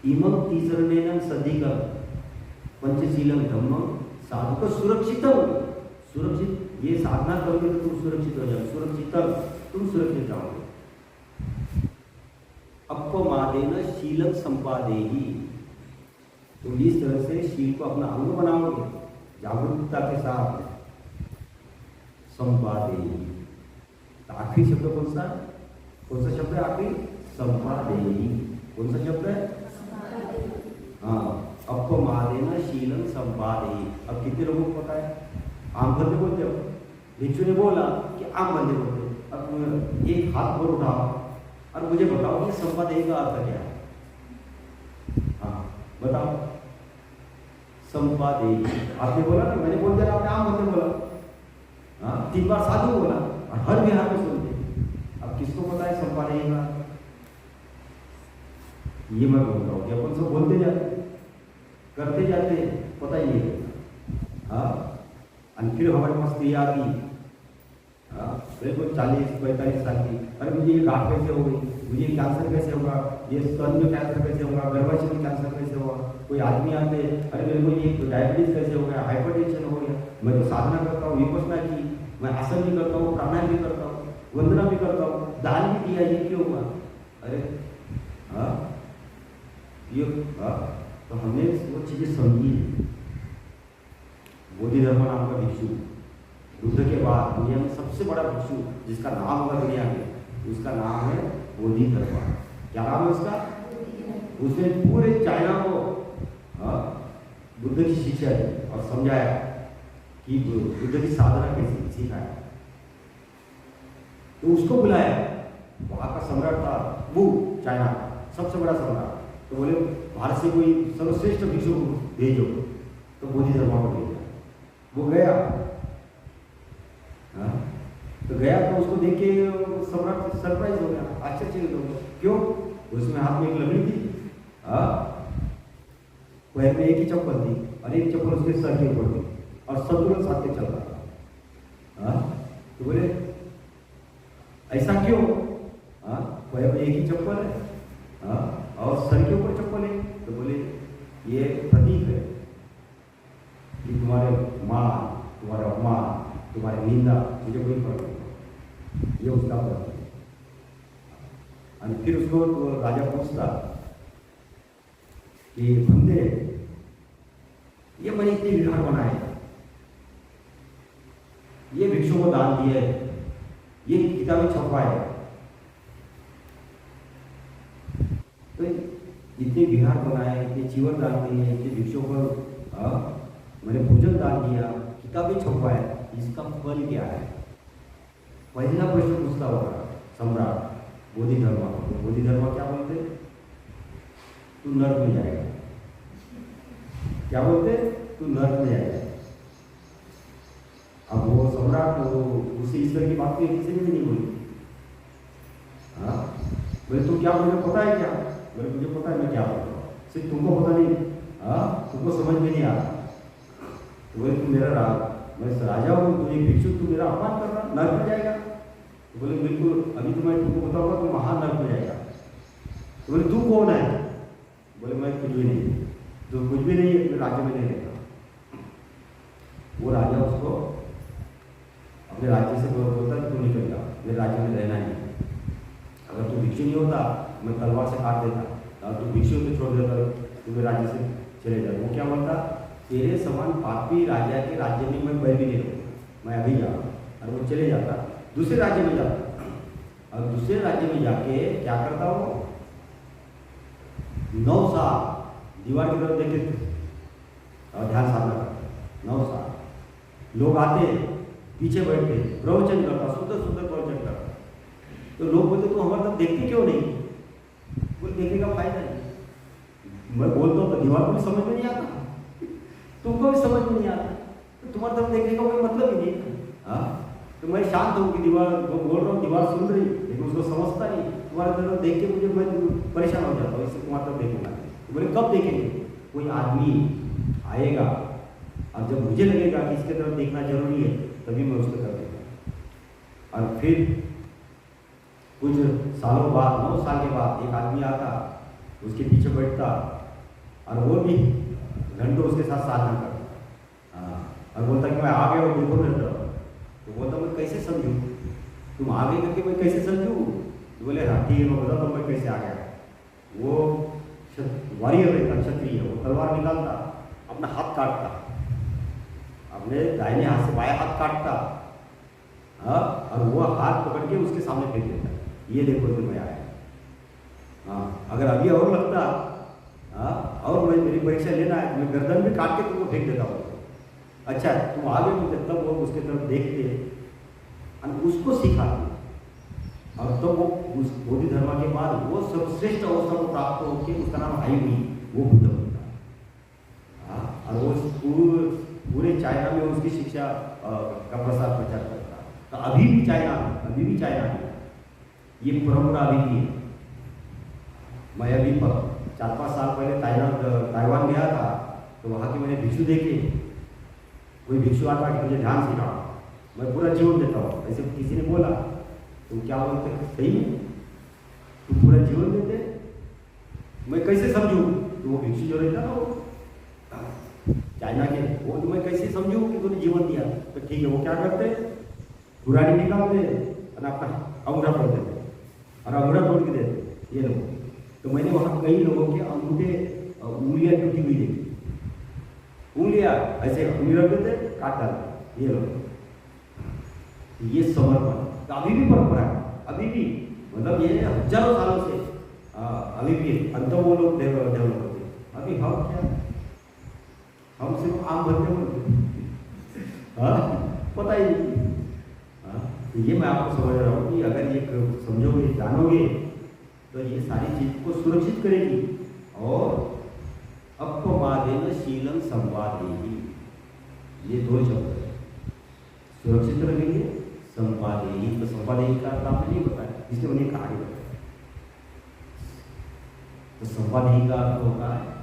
इमं तीसरनेन सदिका पंचशीलम धम्मम साधुक सुरक्षित, ये साधना करोगे तो तुम सुरक्षित हो जाओगे, तुम सुरक्षित रहोगे। अपमादेन शीलम संपादेही, तुम इस तरह से शील को अपना अंग बनाओगे, जागरूकता के साथ। संपादेही, आखिरी शब्द कौन सा शब्द है आखिरी? संपादेही। कौन सा शब्द है? अपमादेन शीलम संपादेही। अब कितने लोगों को पता है? आम बंदे बोलते हो, भिक्षु ने बोला कि आम बंदे बोलते। अब एक हाथ पर उठाओ और मुझे बताओ कि संपादेही का अर्थ क्या है? बताओ। संपादेही आपने बोला ना, मैंने बोल दिया, आपने आम बंदे बोला, 3 बार साधु बोला, और हर बिहार में सुनते। अब किसको पता है संपादेही का? ये मैं बोल रहा हूँ कि अपन सब बोलते जाते, करते जाते, पता ही नहीं है। और फिर हमारे पास क्रिया आ गई, बिल्कुल 40-45 साल की, अरे मुझे ये गांठ कैसे हो गई, मुझे कैंसर कैसे होगा, ये स्तन में कैंसर कैसे होगा, गर्भाशय में कैंसर कैसे होगा। कोई आदमी आते, अरे मेरे को ये डायबिटीज कैसे हो गया, हाइपरटेंशन हो गया। मैं तो साधना करता हूँ, विपश्यना की, मैं आसन भी करता हूँ, प्राणायाम भी करता हूँ, वंदना भी करता हूँ, दान भी किया, ये क्यों हुआ? अरे तो हमने वो चीजें समझी। बोधि धर्म नाम का भिक्षु, बुद्ध के बाद दुनिया में सबसे बड़ा भिक्षु जिसका नाम होगा दुनिया में, उसका नाम है बोधि धर्म। क्या नाम है उसका? उसने पूरे चाइना को बुद्ध की शिक्षा दी और समझाया कि बुद्ध की साधना कैसे सिखाया। तो उसको बुलाया, वहां का सम्राट था वो, चाइना का सबसे बड़ा सम्राट। तो बोले भारत से कोई सर्वश्रेष्ठ भिक्षु भेजो, तो बोधि धर्म को भेजा। वो गया, तो गया तो उसको देख के सम्राट सरप्राइज हो गया, आश्चर्य हो गया। क्यों? उसमें हाथ में एक लकड़ी थी, पैर में एक ही चप्पल थी, और एक चप्पल उसके सर के ऊपर थी, और संतुलन साथ में चल रहा था। तो बोले ऐसा क्यों? पैर में एक ही चप्पल है, और सर के ऊपर चप्पल है। तो बोले ये प्रतीक है कि तुम्हारे मान, तुम्हारे अपमान, तुम्हारी निंदा मुझे कोई फर्क नहीं, ये उसका प्रतीक है। और फिर उसको तो राजा पूछता कि बंदे, ये मैंने इतने विहार बनाए, ये भिक्षु को दान दिए, ये किताबें छपवाए, तो इतने विहार बनाए, इतने जीवन दान दिए, इतने भिक्षुओं को मैंने भोजन दान दिया, किताबें छपवाए, इसका फल क्या है? पहला प्रश्न पूछता होगा सम्राट बोधिधर्मा को। बोधिधर्मा क्या बोलते? तू नर्क में जाएगा। क्या बोलते? तू नर्क में जाएगा। अब वो सम्राट उसे ईश्वर की बात किसी ने भी नहीं बोली। हाँ, बोले तुम क्या, मुझे पता है क्या? बोले मुझे पता है मैं क्या बोल रहा हूँ, सिर्फ तुमको पता नहीं। हाँ, तुमको समझ में नहीं आता। तो बोले तुम मेरा मैं राजा हूँ, तो ये भिक्षु तू मेरा अपमान कर रहा, नर्क में जाएगा। तो बोले बिल्कुल, अभी तो मैं तुमको बताऊंगा, तुम महानर्क में जाएगा। तो बोले तू कौन है? बोले मैं कुछ भी नहीं, तो कुछ भी नहीं है, मैं राज्य में नहीं रहता। वो राजा उसको अपने राज्य से बोलता कि तू निकल जा, मेरे राज्य में रहना नहीं। अगर तू भिक्षु नहीं होता मैं तलवार से काट देता, और तू भिक्षु तो छोड़ देता, तू मेरे राज्य से चले जा। वो क्या बोलता? तेरे समान पापी राजा के राज्य में मैं बैठ भी नहीं रहूँगा, मैं अभी जा रहा हूँ। और वो चले जाता, दूसरे राज्य में जाता, और दूसरे राज्य में जाके क्या करता हो, 9 साल दीवार की तरफ देखे थे और ध्यान साधना करते। 9 साल लोग आते, पीछे बैठते, प्रवचन करता, सुंदर सुंदर प्रवचन करता। तो लोग बोलते तू हमारे तरफ देखते क्यों नहीं? बोले देखने का फायदा नहीं। मैं बोलता हूँ तो दीवार को भी समझ में नहीं आता, तुमको भी समझ में नहीं आता, तो तुम्हारी तरफ देखने का कोई मतलब ही नहीं। हाँ, तो मैं शांत हूँ कि दीवार वो बोल रहा हूँ, दीवार सुन रही, लेकिन उसको समझता नहीं। तुम्हारे तरफ देख के मुझे मैं परेशान हो जाता हूँ, इससे तुम्हारी तरफ देखूंगा। तो बोले कब देखेंगे? कोई आदमी आएगा और जब मुझे लगेगा कि इसके तरफ देखना जरूरी है, तभी मैं उसके तरफ देखूँगा। और फिर कुछ सालों बाद, 9 साल के बाद एक आदमी आता, उसके पीछे बैठता, और वो भी घंटों उसके साथ साधना करता। हाँ, और बोलता कि मैं आ गया हूँ, बिल्कुल मेरे तरफ। तो बोलता मैं कैसे समझूँ? तुम आ गए करके मैं कैसे समझूँ? तो बोले हाँ ठीक है, मैं बताता हूँ मैं कैसे आ गया। वो वॉरियर रहता, क्षत्रिय, वो तलवार निकालता, अपना हाथ काटता, अपने दाहिने हाथ से बाएं हाथ काटता। हाँ, और वो हाथ पकड़ के उसके सामने फेंक देता, ये देखो तो मैं आया। हाँ, अगर अभी और लगता, हाँ, और मैं मेरी परीक्षा लेना है, मैं गर्दन भी काट के तुमको फेंक देता हूँ। अच्छा तुम आगे मुझे, तब वो उसके तरफ देखते और उसको सिखाते, और तब वो उस बोधि धर्म के बाद वो सर्वश्रेष्ठ अवस्था को प्राप्त होकर उसका नाम आई हुई, वो बुद्ध बनता। हाँ, और वो पूरे चाइना में उसकी शिक्षा का प्रसार प्रचार करता। तो अभी भी चाइना में ये परंपरा अभी भी है। मैं अभी 4-5 साल पहले ताइवान गया था, तो वहाँ के मैंने भिक्षु देखे। कोई भिक्षु आता कि मुझे ध्यान सिखाओ, मैं पूरा जीवन देता हूँ। ऐसे किसी ने बोला, तुम क्या बोलते? सही है, तुम पूरा जीवन देते, मैं कैसे समझूँ? तो वो भिक्षु जो रहता ना, वो चाइना के, वो तो मैं कैसे समझूँ कि तूने जीवन दिया? तो ठीक है, वो क्या करते, कुरानी निकालते और अपना अंगूठा तोड़ देते, और अंगूठा तोड़ के देते ये लोग। तो मैंने वहाँ कई लोगों के अंगूठे, उंगलियाँ टूटी हुई देखी, उंगलियाँ ऐसे उंगली रख देते, काट डालते ये लोग। ये समर्पण तो अभी भी परंपरा है, अभी भी, मतलब ये हजारों सालों से अभी भी अंत वो लोग डेवलप होते। अभी हम क्या, हम सिर्फ आम बनते होते, पता ही नहीं। तो ये मैं आपको समझ रहा हूँ कि अगर ये समझोगे, जानोगे, तो ये सारी चीज को सुरक्षित करेगी। और अपमादेन शीलन संवादेहि, ये 2 शब्द है, सुरक्षित रखेंगे, संवादेहि। तो संवादेहि का अर्थ आपने नहीं बताया, इसलिए उन्हें कहा नहीं बताया। तो संवादेहि का अर्थ होता है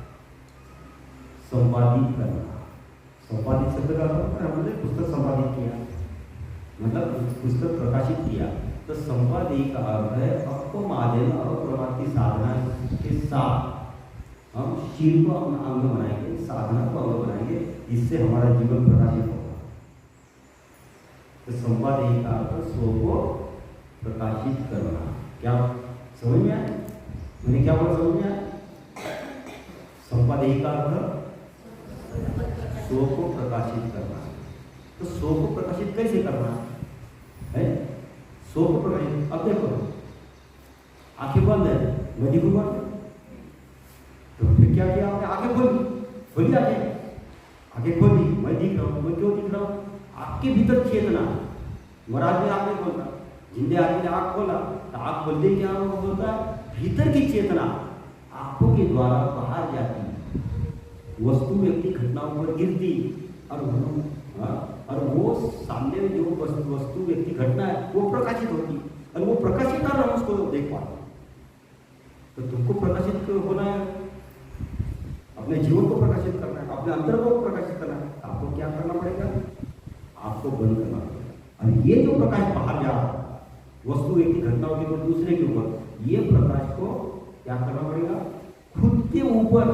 संपादित करना। संपादित शब्द का अर्थ होता है हमने पुस्तक संपादित किया, मतलब पुस्तक प्रकाशित किया। तो संपादेहि का अर्थ है अपमादेन, अप्रमादी साधना के साथ हम शील को अपना अंग बनाएंगे, साधना को अंग बनाएंगे, इससे हमारा जीवन प्रकाशित होगा। तो संपादेहि का अर्थ स्व को प्रकाशित करना। क्या समझ में आया? मैंने क्या बोला, समझ में आया? संपादेहि का अर्थ स्व को प्रकाशित करना। तो स्व को प्रकाशित कैसे करना है? स्व को प्रकाशित, अब देखो आंखें बंद है, मैं दिखूंगा, तो फिर क्या किया आपने? आंखें खोली, आंखें, आंखें खोली, मैं दिख रहा हूँ। मैं क्यों दिख रहा हूँ? आपके भीतर चेतना। महाराज ने आंख नहीं खोलता, जिंदे आदमी ने आंख खोला तो आंख खोलते ही क्या होता है? भीतर की चेतना आंखों के द्वारा बाहर जाती, वस्तु व्यक्ति घटनाओं पर गिरती और वो सामने में जो वस्तु व्यक्ति घटना है वो प्रकाशित होती, और वो प्रकाशित कर रहा उसको देख पाता। तो तुमको प्रकाशित होना है, अपने जीवन को प्रकाशित करना है, अपने अंतर को प्रकाशित करना है। आपको क्या करना पड़ेगा? आपको बंद करना पड़ेगा। और ये जो प्रकाश बाहर जा रहा है वस्तु व्यक्ति घटनाओं के ऊपर, दूसरे के ऊपर, ये प्रकाश को क्या करना पड़ेगा? खुद के ऊपर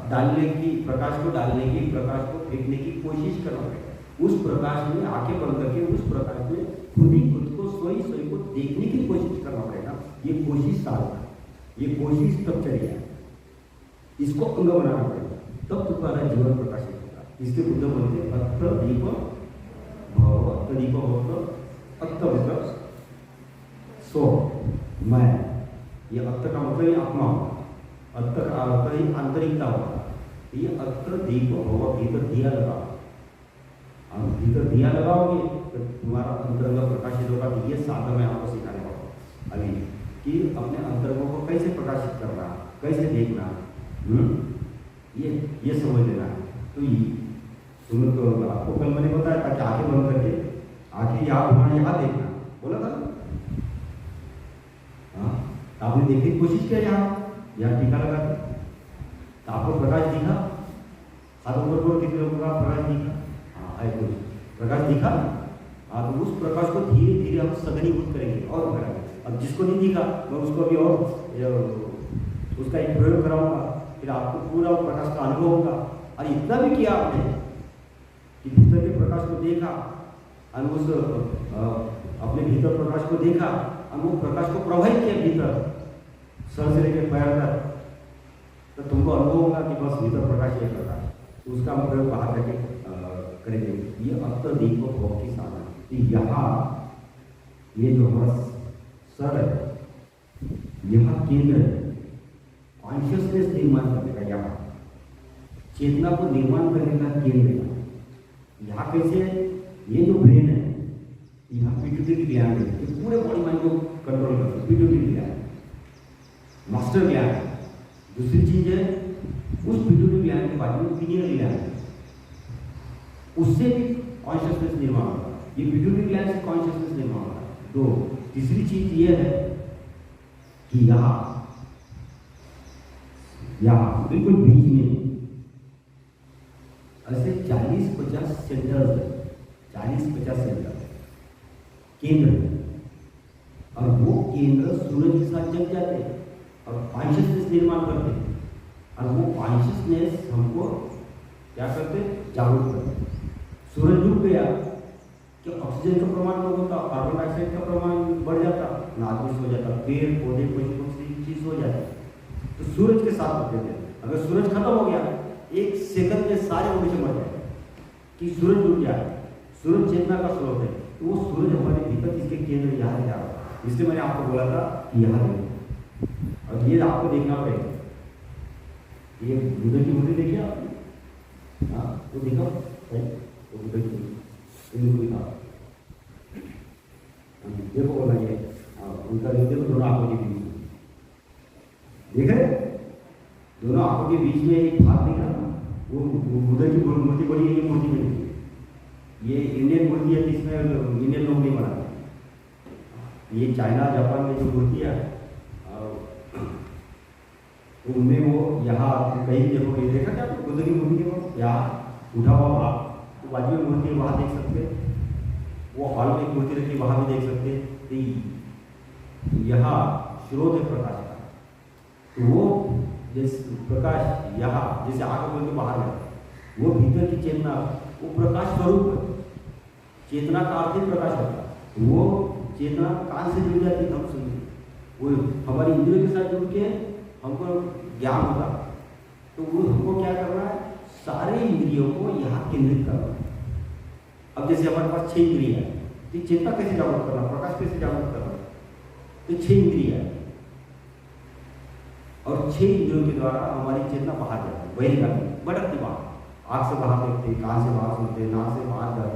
डालने की, प्रकाश को डालने की, प्रकाश को फेंकने की कोशिश करना पड़ेगा। उस प्रकाश में आंखें बंद करके उस प्रकाश में खुद को स्वयं को देखने की कोशिश करना पड़ेगा। ये कोशिश साधना, ये कोशिश तपचर्या, इसको अंग बनाना पड़ेगा, तब तुम्हारा जीवन प्रकाशित होगा। इसके बुद्ध बोलते अत्र दीप भव, अत्र दीप भव, अत्र मतलब सो मैं, ये अत्र का मतलब ये आत्मा होगा, अत्र का अर्थ ही आंतरिकता होगा। ये अत्र दीप भव, भीतर दिया लगाओ, और भीतर दिया लगाओगे तो तुम्हारा अंतरंग प्रकाशित होगा। तो ये साधन मैं आपको सिखाने वाला अभी कि अपने अंतरंगों को कैसे प्रकाशित करना, कैसे देखना, ये समझ लेना है। तो सुनो, तो आपको कल मैंने बताया था कि आंखें बंद करके, आंखें यहाँ घुमाना, यहाँ देखना बोला था। हाँ, आपने देखने की कोशिश किया, यहाँ टीका लगा था, तो आपको प्रकाश दिखा, हाथ ऊपर कितने लोगों का प्रकाश दिखा? हाँ है, कुछ प्रकाश दिखा। हाँ, तो उस प्रकाश को धीरे धीरे हम सघनीभूत करेंगे और करेंगे। अब जिसको नहीं दिखा मैं उसको अभी और उसका एक प्रयोग कराऊंगा, फिर आपको पूरा प्रकाश का अनुभव होगा। और इतना भी किया आपने कि भीतर के प्रकाश को देखा, और उस अपने भीतर प्रकाश को देखा, और वो प्रकाश को प्रवाहित किया भीतर सर से लेकर पैर तक, तो तुमको अनुभव होगा कि बस भीतर प्रकाश है प्रकाश। तो उसका हम प्रयोग बाहर करके करेंगे। ये अत्र दीप भव की साधना। तो यहाँ ये जो हमारा सर है, यहाँ केंद्र है, कॉन्शियसनेस निर्माण करने का, यहाँ चेतना को निर्माण करने का केंद्र है। यहाँ कैसे है? ये जो ब्रेन है, यहाँ पिट्यूटरी ग्लैंड है, ये पूरे बॉडी माइंड को कंट्रोल करता है। पिट्यूटरी ग्लैंड मास्टर ग्लैंड है। दूसरी चीज है, उस पिट्यूटरी ग्लैंड के बाजू में पीनियल ग्लैंड है, उससे भी कॉन्शियसनेस निर्माण होता है। ये पिट्यूटरी ग्लैंड से कॉन्शियसनेस निर्माण होता है। तो तीसरी चीज ये है कि यहाँ बिल्कुल बीच में ऐसे 40-50 सेंटर्स है, 40-50 सेंटर केंद्र है, और वो केंद्र सूरज के साथ जग जाते हैं और कॉन्शियसनेस निर्माण करते हैं। और वो कॉन्शियसनेस हमको क्या करते? जागरूक करते। सूरज डूब गया कि ऑक्सीजन का प्रमाण कम होता, कार्बन डाइऑक्साइड का प्रमाण बढ़ जाता, ना आदमी सो जाता, पेड़ पौधे पशु पक्षी चीज हो जाती। तो सूरज के साथ होते थे। अगर सूरज खत्म हो गया, एक सेकंड में सारे मनुष्य मर जाए कि सूरज डूब जाए। सूरज चेतना का स्रोत है, तो वो सूरज हमारे भीतर इसके केंद्र यहाँ जा रहा है। इसलिए मैंने आपको बोला था कि यहाँ देखो, और ये आपको देखना पड़ेगा। ये बुद्ध की मूर्ति देखिए आपने, हाँ वो देखो, वो बुद्ध की मूर्ति था, देखो बोला ये, उनका देखो दोनों आंखों के बीच में, देखे दोनों आंखों के बीच में एक भाग दिखा। वो बुद्ध की मूर्ति बड़ी है, ये मूर्ति में ये इंडियन मूर्ति है, जिसमें इंडियन लोग नहीं बनाते। ये चाइना जापान में जो मूर्ति है उनमें वो यहाँ कहीं देखो, ये देखा क्या बुद्ध की मूर्ति के यहाँ उठा हुआ भाग, तो बाजू में मूर्ति वहाँ देख सकते, वो हॉल में एक मूर्ति रखी वहाँ भी देख सकते। तो यहाँ स्रोत है प्रकाश का, तो वो जैसे प्रकाश यहाँ जैसे आंख खोल के बाहर है, वो भीतर की चेतना, वो प्रकाश स्वरूप है। चेतना का अर्थ ही प्रकाश होता है। वो चेतना कान से जुड़ जाती है, हम सुनते, वो हमारी इंद्रियों के साथ जुड़ के हमको ज्ञान होता। तो वो हमको क्या करना है? सारे इंद्रियों को यहाँ केंद्रित करना है। अब जैसे हमारे पास 6 इंद्रिय है, तो चेतना कैसे जागरूक करना, प्रकाश कैसे जागरूक करना? तो 6 इंद्रिय है, और 6 इंद्रियों के द्वारा हमारी चेतना बाहर जाती है, बहिर्गामी। भटकती बाहर, आँख से बाहर देखते, कान से बाहर सुनते, नाक से बाहर दर्द,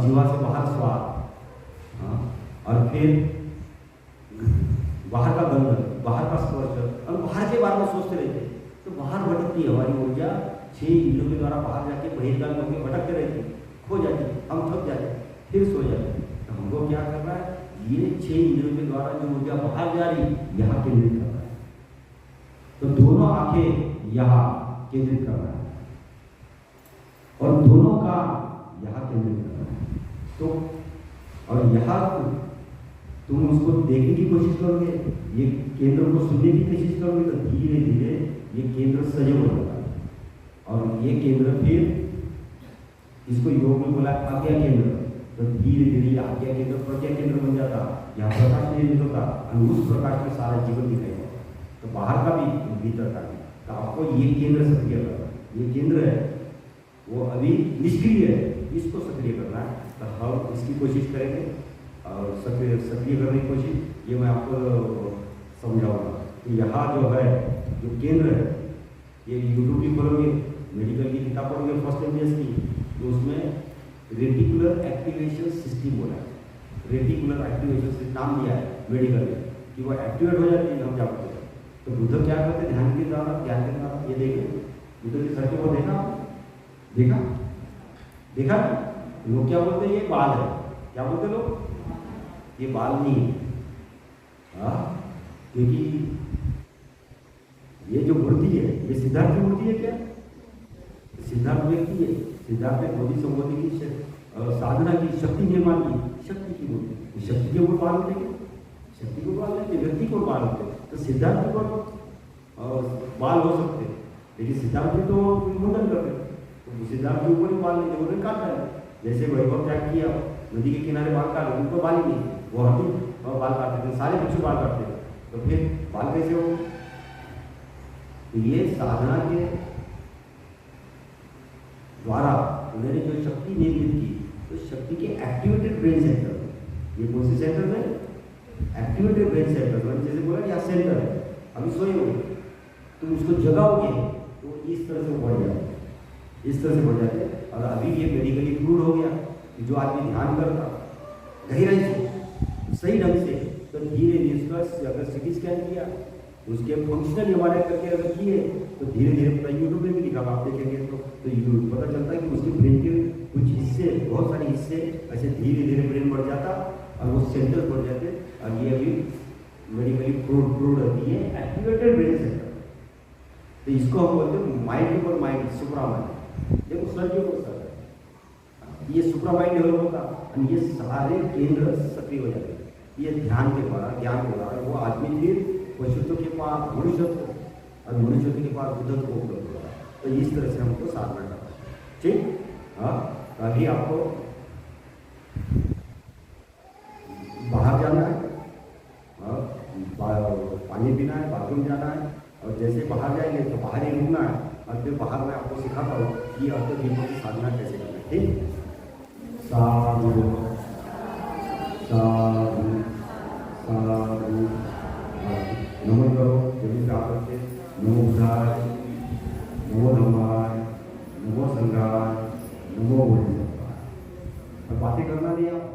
जीवा से बाहर स्वाद, और फिर बाहर का गंध, बाहर का स्पर्श, और बाहर के बारे में सोचते रहते। तो बाहर भटकती है हमारी ऊर्जा, 6 इंद्रियों के द्वारा बाहर जाके बहिर्गमन होकर भटकते रहती, खो जाती, हम थक जाते, फिर सो जाते। तो हमको क्या करना है, ये 6 इंद्रियों के द्वारा जो ऊर्जा बाहर जा रही यहाँ केंद्रित करना है। तो दोनों आंखें यहाँ केंद्रित करना है और दोनों का यहाँ केंद्रित करना है। तो और यहाँ तुम उसको देखने की कोशिश करोगे, ये केंद्र को सुनने की कोशिश करोगे, तो धीरे धीरे ये केंद्र सजग हो जाता है। और ये केंद्र फिर इसको योग में बोला आज्ञा केंद्र, तो धीरे धीरे आज्ञा केंद्र प्रज्ञा केंद्र बन जाता, यहाँ प्रकाश निर्मित होता और उस प्रकाश में सारा जीवन दिखाई देता। तो बाहर का भी भीतर का भी, तो आपको ये केंद्र सक्रिय करना है। ये केंद्र है वो अभी निष्क्रिय है, इसको सक्रिय करना है। तो हम इसकी कोशिश करेंगे और सक्रिय करने की कोशिश ये मैं आपको समझाऊंगा। तो यहाँ जो है जो केंद्र है, ये यूट्यूब भी खोलोगे, मेडिकल की किताब पढ़ोगे फर्स्ट एमबीएस की, तो उसमें रेटिकुलर एक्टिवेशन सिस्टम बोला है। रेटिकुलर एक्टिवेशन सिस्टम नाम दिया है मेडिकल में कि वो एक्टिवेट हो जाती है हम जाते हैं। तो बुद्ध क्या करते हैं, ध्यान के द्वारा ये देखें, बुद्ध की सच को देखा लोग क्या बोलते हैं, ये बाल है। क्या बोलते लोग, ये बाल नहीं है, क्योंकि ये जो मूर्ति है ये सिद्धार्थ की मूर्ति है। क्या सिद्धार्थ व्यक्ति है, सिद्धार्थ ने बोधि संबोधि की साधना की, शक्ति निर्माण की, शक्ति की मूर्ति। शक्ति के ऊपर बाल होते, शक्ति को बाल होते, व्यक्ति को बाल होते। तो सिद्धार्थ को बाल हो सकते, लेकिन सिद्धार्थ तो मुंडन करते, तो सिद्धार्थ के ऊपर ही बाल नहीं, उन्हें काटता है। जैसे वैभव त्याग किया, नदी के किनारे बाल काट, उनको बाल ही नहीं, वो हाथी बाल काटते थे, सारे बच्चे बाल काटते थे, तो फिर बाल कैसे हो। तो ये साधना के द्वारा उन्होंने जो शक्ति निर्मित की, तो शक्ति के एक्टिवेटेड ब्रेन सेंटर, ये कौन से सेंटर है, एक्टिवेटेड ब्रेन सेंटर, जैसे बोला यहाँ सेंटर है, अभी सोए हुए तुम उसको जगाओगे तो इस तरह से बढ़ जाए, इस तरह से बढ़ जाते। और अभी ये मेडिकली प्रूव हो गया कि जो आदमी ध्यान करता गहराई से सही ढंग से, तो धीरे धीरे अगर सिटी स्कैन किया, उसके फंक्शनल एमआरआई करके अगर किए, तो धीरे धीरे पता यूट्यूब में भी लिखा आप देखेंगे तो पता चलता है कि उसके ब्रेन के कुछ हिस्से, बहुत सारे हिस्से ऐसे धीरे धीरे ब्रेन बढ़ जाता और वो सेंटर बढ़ जाते। और ये अभी मेडिकली प्रूव रहती है एक्टिवेटेड ब्रेन सेंटर। तो इसको हम बोलते हैं माइंड और माइंड, सुप्रा माइंड। देखो सर के ऊपर सर है, ये सुप्रा माइंड डेवलप होता और ये सारे केंद्र सक्रिय हो जाते। ये ध्यान के द्वारा, ज्ञान के द्वारा वो आदमी फिर पशुत्व के पास मनुष्यत्व और मनुष्यत्व के पास बुद्धत्व को उपलब्ध होता है। तो इस तरह से हमको साधना करना है, ठीक। हाँ, अभी आपको बाहर जाना है, पानी पीना है, बाथरूम जाना है, और जैसे बाहर जाएंगे तो बाहर ही रुकना है, और फिर बाहर मैं आपको सिखाता हूँ कि आपको दीपों की साधना कैसे करना है, ठीक। साधु साधु साधु, नमन करो जल्दी से आप करके, नमो बुद्धाय, नमो धम्माय, नमो संघाय, नमो बुद्धाय। और बातें करना नहीं आप